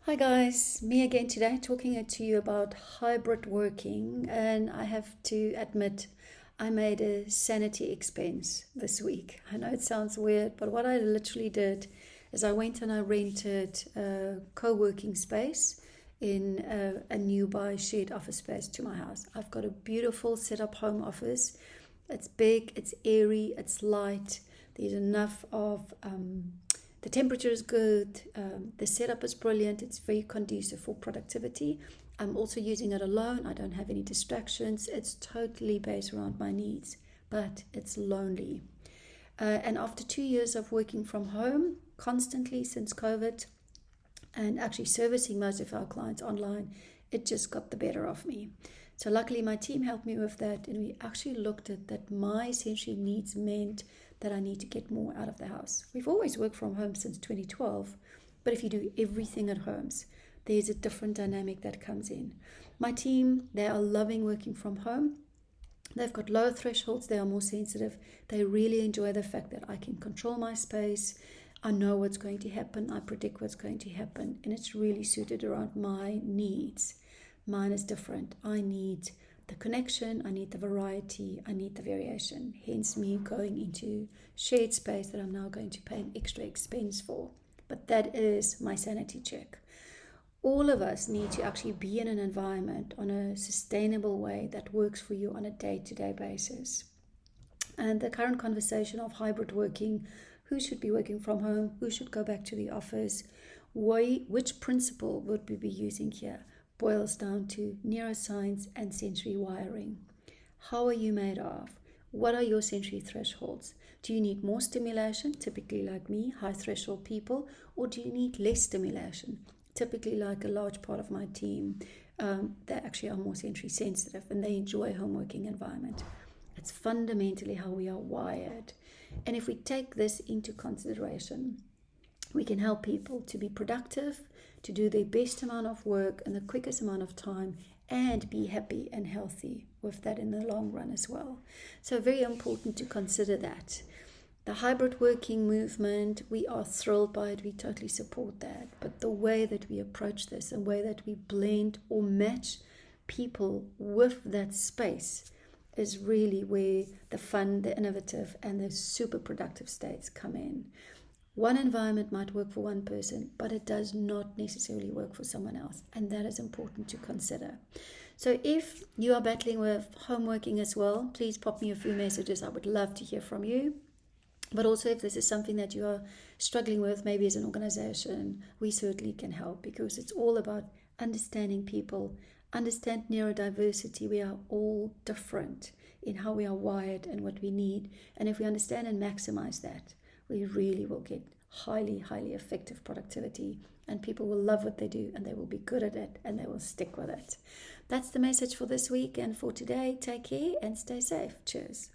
Hi guys, me again today talking to you about hybrid working, and I have to admit I made a sanity expense this week. I know it sounds weird, but what I literally did is I went and I rented a co-working space in a nearby shared office space to my house. I've got a beautiful set up home office. It's big, it's airy, it's light. There's enough of the temperature is good, the setup is brilliant, it's very conducive for productivity. I'm also using it alone, I don't have any distractions, it's totally based around my needs, but it's lonely. And after 2 years of working from home constantly since COVID and actually servicing most of our clients online, it just got the better of me. So luckily my team helped me with that, and we actually looked at that my essential needs meant that I need to get more out of the house. We've always worked from home since 2012, but if you do everything at homes, there's a different dynamic that comes in. My team, they are loving working from home. They've got lower thresholds, they are more sensitive. They really enjoy the fact that I can control my space. I know what's going to happen, I predict what's going to happen, and it's really suited around my needs. Mine is different. I need the connection, I need the variety, I need the variation. Hence me going into shared space that I'm now going to pay an extra expense for. But that is my sanity check. All of us need to actually be in an environment on a sustainable way that works for you on a day-to-day basis. And the current conversation of hybrid working, who should be working from home, who should go back to the office, which principle would we be using here, boils down to neuroscience and sensory wiring. How are you made of? What are your sensory thresholds? Do you need more stimulation, typically like me, high threshold people, or do you need less stimulation, typically like a large part of my team? They actually are more sensory sensitive and they enjoy a home working environment. It's fundamentally how we are wired. And if we take this into consideration, we can help people to be productive, to do their best amount of work in the quickest amount of time, and be happy and healthy with that in the long run as well. So very important to consider that. The hybrid working movement, we are thrilled by it, we totally support that. But the way that we approach this, the way that we blend or match people with that space is really where the fun, the innovative, and the super productive states come in. One environment might work for one person, but it does not necessarily work for someone else. And that is important to consider. So if you are battling with home working as well, please pop me a few messages. I would love to hear from you. But also if this is something that you are struggling with, maybe as an organization, we certainly can help, because it's all about understanding people, understand neurodiversity. We are all different in how we are wired and what we need. And if we understand and maximize that, we really will get highly, highly effective productivity, and people will love what they do and they will be good at it and they will stick with it. That's the message for this week and for today. Take care and stay safe. Cheers.